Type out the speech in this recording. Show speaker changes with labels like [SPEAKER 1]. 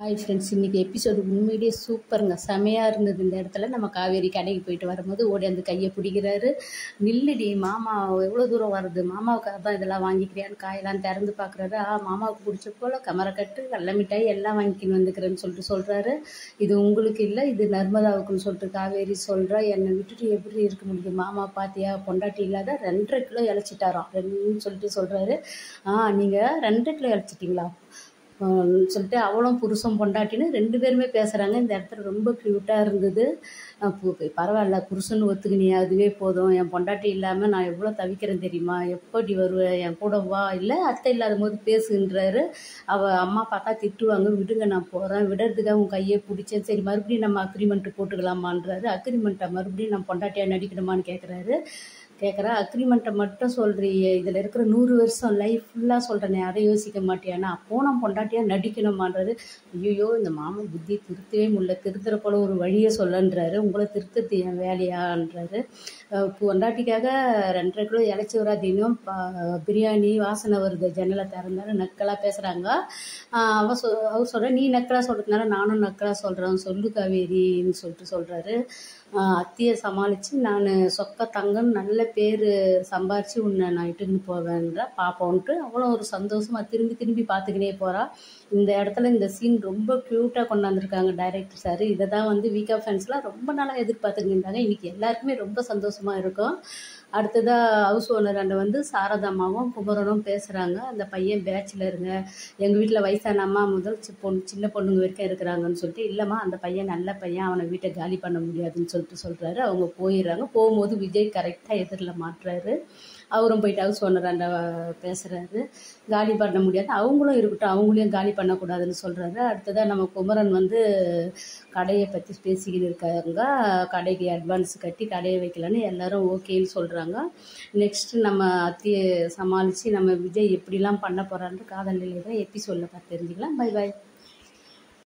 [SPEAKER 1] Hi friends, இன்றைக்கி episode உண்மையிலேயே சூப்பருங்க, செமையாக இருந்தது. இந்த இடத்துல நம்ம காவேரி கடைக்கு போயிட்டு வரும்போது ஓடி அந்த கையை பிடிக்கிறாரு. நில்லுடி மாமா, எவ்வளோ தூரம் வருது, மாமாவுக்காக தான் இதெல்லாம் வாங்கிக்கிறியான்னு காயெல்லாம் திறந்து பார்க்குறாரு. மாமாவுக்கு பிடிச்ச போல் கமரக்கட்டு கடல மிட்டாய் எல்லாம் வாங்கிக்கின்னு வந்துக்கிறேன்னு சொல்கிறாரு. இது உங்களுக்கு இல்லை, இது நர்மதாவுக்குன்னு சொல்லிட்டு காவேரி சொல்கிறா. என்னை விட்டுட்டு எப்படி இருக்க முடியும், மாமா பார்த்தியா பொண்டாட்டி இல்லாத 2.5 கிலோ இழைச்சிட்டாராம் ரெண்டுன்னு சொல்லிட்டு சொல்கிறாரு. நீங்கள் 2.5 கிலோ இழைச்சிட்டிங்களா சொல்லிட்டு அவளும் புருஷன் பொண்டாட்டின்னு 2 பேருமே பேசுகிறாங்க. இந்த இடத்துல ரொம்ப க்யூட்டாக இருந்தது. பரவாயில்ல, புருஷன் ஒத்துக்கினியா, அதுவே போதும். என் பொண்டாட்டி இல்லாமல் நான் எவ்வளோ தவிக்கிறேன் தெரியுமா, எப்படி வருவேன், என் கூட வா, இல்லை அத்தை இல்லாத போது பேசுன்றாரு. அவள் அம்மா பார்த்தா திட்டுவாங்க, விடுங்க நான் போகிறேன், விடுறதுக்காக உன் கையை பிடிச்சேன், சரி மறுபடியும் நம்ம அக்ரிமெண்ட்டு போட்டுக்கலாமான்றாரு. அக்ரிமெண்ட்டை மறுபடியும் நான் பொண்டாட்டியாக நடிக்கணுமான்னு கேட்குறா. அக்ரிமெண்ட்டை மட்டும் சொல்கிறியே, இதில் இருக்கிற 100 வருஷம் லைஃப் ஃபுல்லாக சொல்கிறேனே, அதை யோசிக்க மாட்டியானா, அப்போது நான் பொண்டாட்டியாக நடிக்கணுமான்றது. ஐயோ, இந்த மாமன் புத்தி திருத்தவே முடியல, திருத்துற போல ஒரு வழியை சொல்லன்றாரு. உங்களை திருத்தது என் வேலையான்றாரு. பொண்டாட்டிக்காக 2.5 கிலோ இழைச்சி வராதினும் பிரியாணி வாசனை வருது, ஜன்னலை திறந்தாலும் நக்கலாக பேசுகிறாங்க. அவர் சொல்கிற, நீ நக்கலாக சொல்கிறதுனால நானும் நக்கலாக சொல்கிறேன், சொல்லு காவேரின்னு சொல்கிறாரு. அத்தியை சமாளித்து நான் சொக்க தங்கன்னு நல்ல பேர் சம்பாரித்து உன்னை நான் இட்டுக்குன்னு போவேன்றா. பார்ப்போன்ட்டு அவ்வளோ ஒரு சந்தோஷமாக திரும்பி பார்த்துக்கினே போகிறா. இந்த இடத்துல இந்த சீன் ரொம்ப க்யூட்டாக கொண்டாந்துருக்காங்க டைரக்டர் சார். இதை தான் வீக் ஆஃப் ஃபேன்ஸ்லாம் ரொம்ப நாளாக எதிர்பார்த்துக்கிட்டு இருந்தாங்க. இன்றைக்கி எல்லாருக்குமே ரொம்ப சந்தோஷமாக இருக்கும். அடுத்ததாக ஹவுஸ் ஓனர் சாரதாம்மாவும் குமரனும் பேசுகிறாங்க. அந்த பையன் பேச்சுலருங்க, எங்கள் வீட்டில் வயசான அம்மா முதல் சின்ன பொண்ணுங்க வரைக்கும் இருக்கிறாங்கன்னு சொல்லிட்டு, இல்லைம்மா அந்த பையன் நல்ல பையன், அவனை வீட்டை காலி பண்ண முடியாதுன்னு சொல்கிறாரு. அவங்க போயிடுறாங்க. போகும்போது விஜய் கரெக்டாக எதிரில் மாட்டுறாரு. அவரும் போயிட்டு ஹவுஸ் ஓனராண்ட பேசுகிறாரு. காலி பண்ண முடியாது, அவங்களும் இருக்கட்டும், அவங்களையும் காலி பண்ணக்கூடாதுன்னு சொல்கிறாரு. அடுத்ததாக நம்ம குமரன் கடையை பற்றி பேசிக்கிட்டு இருக்காங்க. கடைக்கு அட்வான்ஸ் கட்டி கடையை வைக்கலான்னு எல்லாரும் ஓகேன்னு சொல்கிறாங்க. நெக்ஸ்ட்டு நம்ம அத்தியை சமாளித்து நம்ம விஜய் எப்படிலாம் பண்ண போகிறான்னு காதல் நிலையில் எபிசோடில் பார்த்து தெரிஞ்சுக்கலாம். Bye bye.